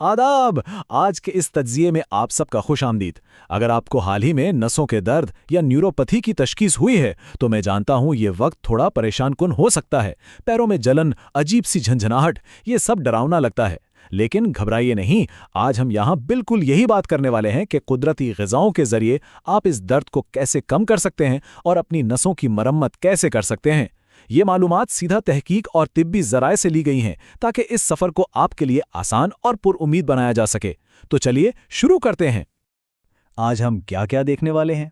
आदाब। आज के इस तज्ज़िये में आप सबका खुशामदीद। अगर आपको हाल ही में नसों के दर्द या न्यूरोपैथी की तशखीस हुई है तो मैं जानता हूं ये वक्त थोड़ा परेशान कुन हो सकता है। पैरों में जलन, अजीब सी झंझनाहट, ये सब डरावना लगता है। लेकिन घबराइए नहीं, आज हम यहाँ बिल्कुल यही बात करने वाले हैं कि कुदरती ग़िज़ाओं के ज़रिए आप इस दर्द को कैसे कम कर सकते हैं और अपनी नसों की मरम्मत कैसे कर सकते हैं। ये मालूमात सीधा तहकीक और तिब्बी ज़राए से ली गई हैं ताकि इस सफ़र को आपके लिए आसान और पुरउम्मीद बनाया जा सके। तो चलिए शुरू करते हैं। आज हम क्या क्या देखने वाले हैं?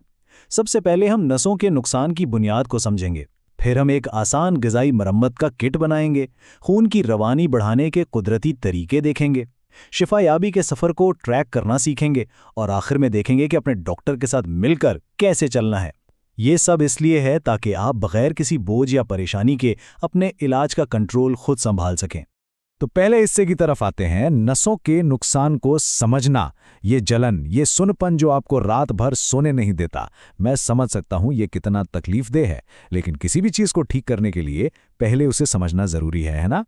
सबसे पहले हम नसों के नुकसान की बुनियाद को समझेंगे। फिर हम एक आसान ग़िज़ाई मरम्मत का किट बनाएंगे। खून की रवानी बढ़ाने के कुदरती तरीके देखेंगे। शिफायाबी के सफ़र को ट्रैक करना सीखेंगे और आखिर में देखेंगे कि अपने डॉक्टर के साथ मिलकर कैसे चलना है। ये सब इसलिए है ताकि आप बगैर किसी बोझ या परेशानी के अपने इलाज का कंट्रोल खुद संभाल सकें। तो पहले हिस्से की तरफ आते हैं, नसों के नुकसान को समझना। ये जलन, ये सुनपन जो आपको रात भर सोने नहीं देता, मैं समझ सकता हूँ ये कितना तकलीफदेह है। लेकिन किसी भी चीज़ को ठीक करने के लिए पहले उसे समझना ज़रूरी है ना?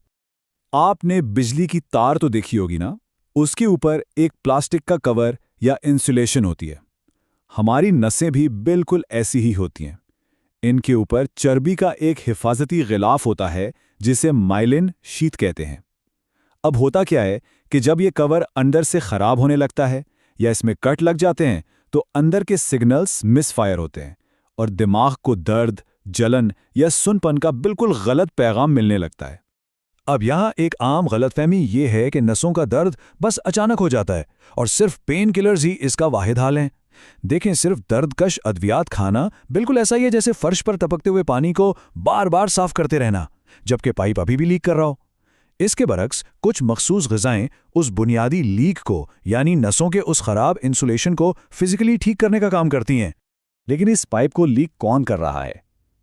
आपने बिजली की तार तो देखी होगी ना, उसके ऊपर एक प्लास्टिक का कवर या इंसुलेशन होती है। हमारी नसें भी बिल्कुल ऐसी ही होती हैं। इनके ऊपर चर्बी का एक हिफाजती गिलाफ होता है जिसे माइलिन शीट कहते हैं। अब होता क्या है कि जब ये कवर अंदर से खराब होने लगता है या इसमें कट लग जाते हैं तो अंदर के सिग्नल्स मिसफायर होते हैं और दिमाग को दर्द, जलन या सुनपन का बिल्कुल गलत पैगाम मिलने लगता है। अब यहाँ एक आम गलतफहमी ये है कि नसों का दर्द बस अचानक हो जाता है और सिर्फ पेन किलर्स ही इसका वाहिद हल हैं। देखें, सिर्फ दर्दकश अद्वियात खाना बिल्कुल ऐसा ही है जैसे फर्श पर टपकते हुए पानी को बार बार साफ करते रहना जबकि पाइप अभी भी लीक कर रहा हो। इसके बरक्स कुछ मखसूस ग़िज़ाएं उस बुनियादी लीक को, यानी नसों के उस खराब इंसुलेशन को फिजिकली ठीक करने का काम करती हैं। लेकिन इस पाइप को लीक कौन कर रहा है?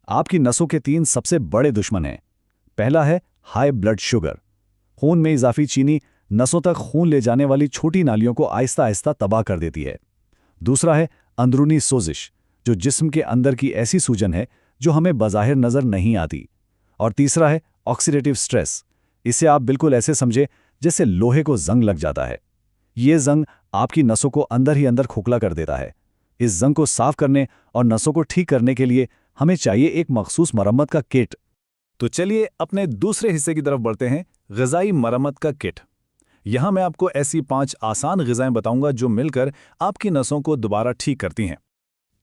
आपकी नसों के तीन सबसे बड़े दुश्मन हैं। पहला है हाई ब्लड शुगर। खून में इजाफी चीनी नसों तक खून ले जाने वाली छोटी नालियों को आहिस्ता आहिस्ता तबाह कर देती है। दूसरा है अंदरूनी सोजिश, जो जिस्म के अंदर की ऐसी सूजन है जो हमें बज़ाहिर नज़र नहीं आती। और तीसरा है ऑक्सीडेटिव स्ट्रेस। इसे आप बिल्कुल ऐसे समझे जैसे लोहे को जंग लग जाता है। ये जंग आपकी नसों को अंदर ही अंदर खोखला कर देता है। इस जंग को साफ करने और नसों को ठीक करने के लिए हमें चाहिए एक मखसूस मरम्मत का किट। तो चलिए अपने दूसरे हिस्से की तरफ बढ़ते हैं, ग़िज़ाई मरम्मत का किट। यहाँ मैं आपको ऐसी 5 आसान ग़िज़ाएं बताऊंगा जो मिलकर आपकी नसों को दोबारा ठीक करती हैं।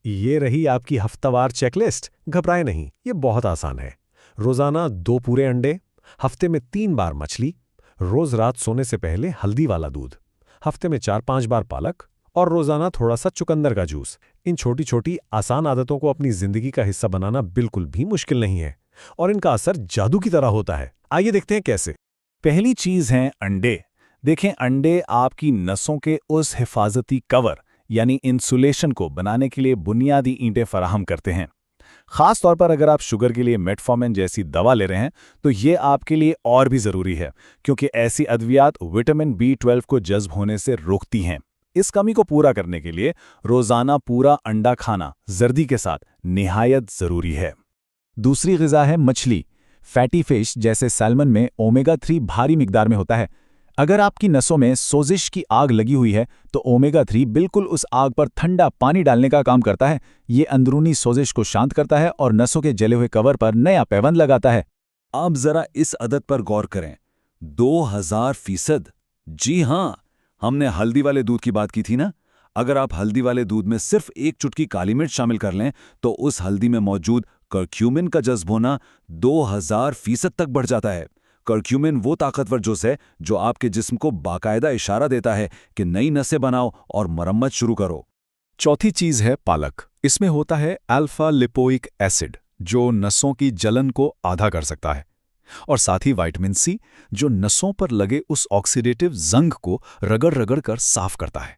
ये रही आपकी हफ्तावार चेकलिस्ट। घबराए नहीं, ये बहुत आसान है। रोजाना 2 पूरे अंडे, हफ्ते में 3 बार मछली, रोज रात सोने से पहले हल्दी वाला दूध, हफ्ते में 4-5 बार पालक और रोजाना थोड़ा सा चुकंदर का जूस। इन छोटी छोटी आसान आदतों को अपनी जिंदगी का हिस्सा बनाना बिल्कुल भी मुश्किल नहीं है और इनका असर जादू की तरह होता है। आइए देखते हैं कैसे। पहली चीज़ है अंडे। देखें, अंडे आपकी नसों के उस हिफाजती कवर यानी इंसुलेशन को बनाने के लिए बुनियादी ईंटें फराहम करते हैं। ख़ास तौर पर अगर आप शुगर के लिए मेटफॉर्मिन जैसी दवा ले रहे हैं तो ये आपके लिए और भी ज़रूरी है, क्योंकि ऐसी अद्वियात विटामिन B12 को जज्ब होने से रोकती हैं। इस कमी को पूरा करने के लिए रोज़ाना पूरा अंडा खाना जर्दी के साथ निहायत ज़रूरी है। दूसरी ग़िज़ा है मछली। फैटी फिश जैसे सैल्मन में ओमेगा 3 भारी मिकदार में होता है। अगर आपकी नसों में सोजिश की आग लगी हुई है तो ओमेगा 3 बिल्कुल उस आग पर ठंडा पानी डालने का काम करता है। ये अंदरूनी सोजिश को शांत करता है और नसों के जले हुए कवर पर नया पैबंद लगाता है। आप जरा इस अदद पर गौर करें, 2000%। जी हाँ, हमने हल्दी वाले दूध की बात की थी ना। अगर आप हल्दी वाले दूध में सिर्फ 1 चुटकी काली मिर्च शामिल कर लें तो उस हल्दी में मौजूद कर्क्यूमिन का जज्ब होना 2000% तक बढ़ जाता है। कर्क्यूमिन वो ताकतवर जुज़ है जो आपके जिस्म को बाकायदा इशारा देता है कि नई नसें बनाओ और मरम्मत शुरू करो। चौथी चीज़ है पालक। इसमें होता है अल्फा लिपोइक एसिड जो नसों की जलन को आधा कर सकता है, और साथ ही विटामिन C जो नसों पर लगे उस ऑक्सीडेटिव जंग को रगड़ रगड़ कर साफ करता है।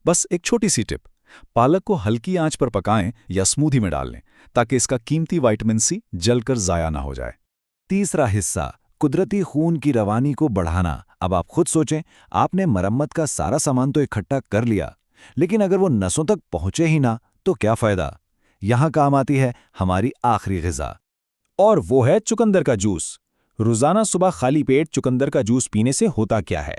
बस एक छोटी सी टिप, पालक को हल्की आंच पर पकाएं या स्मूदी में डाल लें ताकि इसका कीमती विटामिन C जलकर ज़ाया ना हो जाए। तीसरा हिस्सा, कुदरती खून की रवानी को बढ़ाना। अब आप खुद सोचें, आपने मरम्मत का सारा सामान तो इकट्ठा कर लिया, लेकिन अगर वो नसों तक पहुंचे ही ना तो क्या फ़ायदा? यहाँ काम आती है हमारी आखिरी ग़िज़ा, और वो है चुकंदर का जूस। रोज़ाना सुबह खाली पेट चुकंदर का जूस पीने से होता क्या है?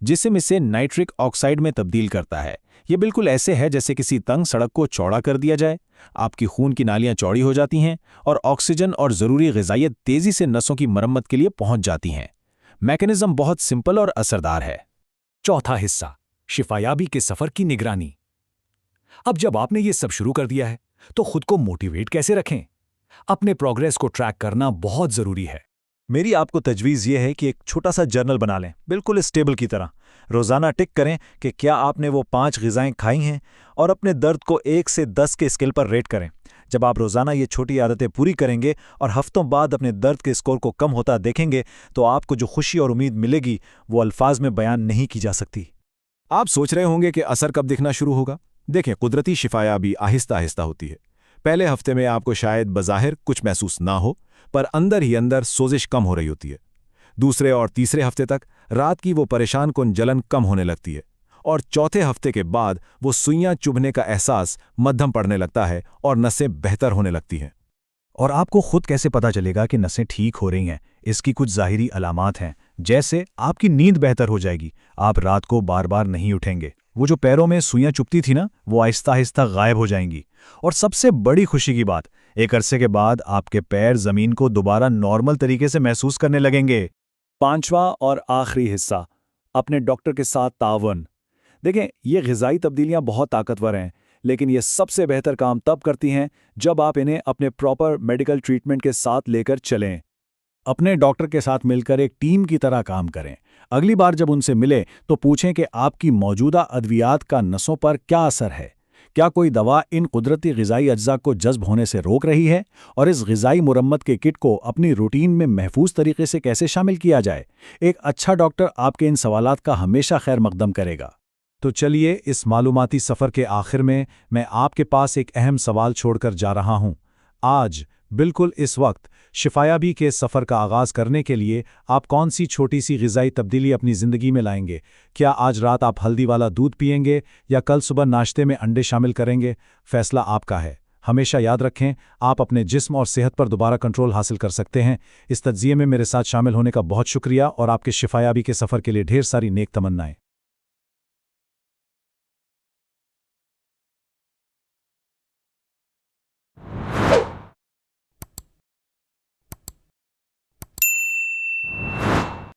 जिसम इसे नाइट्रिक ऑक्साइड में तब्दील करता है। ये बिल्कुल ऐसे है जैसे किसी तंग सड़क को चौड़ा कर दिया जाए। आपकी खून की नालियां चौड़ी हो जाती हैं और ऑक्सीजन और ज़रूरी ग़िज़ाइयत तेज़ी से नसों की मरम्मत के लिए पहुंच जाती हैं। मैकेनिज़्म बहुत सिंपल और असरदार है। चौथा हिस्सा, शिफायाबी के सफर की निगरानी। अब जब आपने ये सब शुरू कर दिया है तो खुद को मोटिवेट कैसे रखें? अपने प्रोग्रेस को ट्रैक करना बहुत जरूरी है। मेरी आपको तजवीज़ ये है कि एक छोटा सा जर्नल बना लें, बिल्कुल इस टेबल की तरह। रोज़ाना टिक करें कि क्या आपने वो 5 ग़िज़ाएँ खाई हैं और अपने दर्द को 1 से 10 के स्केल पर रेट करें। जब आप रोज़ाना ये छोटी आदतें पूरी करेंगे और हफ्तों बाद अपने दर्द के स्कोर को कम होता देखेंगे तो आपको जो खुशी और उम्मीद मिलेगी वो अल्फाज में बयान नहीं की जा सकती। आप सोच रहे होंगे कि असर कब दिखना शुरू होगा। देखें, कुदरती शिफायाबी आहिस्ता आहिस्ता होती है। पहले हफ्ते में आपको शायद बज़ाहिर कुछ महसूस ना हो, पर अंदर ही अंदर सोजिश कम हो रही होती है। दूसरे और तीसरे हफ्ते तक रात की वो परेशान कुन जलन कम होने लगती है और चौथे हफ्ते के बाद वो सुइयां चुभने का एहसास मध्यम पड़ने लगता है और नसें बेहतर होने लगती हैं। और आपको खुद कैसे पता चलेगा कि नसें ठीक हो रही हैं? इसकी कुछ ज़ाहिरी अलामात हैं, जैसे आपकी नींद बेहतर हो जाएगी, आप रात को बार बार नहीं उठेंगे, वो जो पैरों में सुइयां चुभती थी ना, वो आहिस्ता आहिस्ता गायब हो जाएंगी। और सबसे बड़ी खुशी की बात, एक अरसे के बाद आपके पैर ज़मीन को दोबारा नॉर्मल तरीके से महसूस करने लगेंगे। 5वां और आखिरी हिस्सा, अपने डॉक्टर के साथ तावन। देखें, ये ग़िज़ाई तब्दीलियां बहुत ताकतवर हैं, लेकिन ये सबसे बेहतर काम तब करती हैं जब आप इन्हें अपने प्रॉपर मेडिकल ट्रीटमेंट के साथ लेकर चलें। अपने डॉक्टर के साथ मिलकर एक टीम की तरह काम करें। अगली बार जब उनसे मिले तो पूछें कि आपकी मौजूदा अद्वियात का नसों पर क्या असर है। क्या कोई दवा इन कुदरती ग़िज़ाई अज्जा को जज़्ब होने से रोक रही है, और इस ग़िज़ाई मुरम्मत के किट को अपनी रूटीन में महफूज तरीके से कैसे शामिल किया जाए। एक अच्छा डॉक्टर आपके इन सवालात का हमेशा खैर मकदम करेगा। तो चलिए, इस मालूमाती सफ़र के आखिर में मैं आपके पास एक अहम सवाल छोड़कर जा रहा हूँ। आज बिल्कुल इस वक्त शिफायाबी के सफ़र का आगाज़ करने के लिए आप कौन सी छोटी सी ग़िज़ाई तब्दीली अपनी ज़िंदगी में लाएंगे? क्या आज रात आप हल्दी वाला दूध पिएंगे या कल सुबह नाश्ते में अंडे शामिल करेंगे? फ़ैसला आपका है। हमेशा याद रखें, आप अपने जिस्म और सेहत पर दोबारा कंट्रोल हासिल कर सकते हैं। इस तज्ज़िये में मेरे साथ शामिल होने का बहुत शुक्रिया और आपके शिफायाबी के सफ़र के लिए ढेर सारी नेक तमन्नाएं।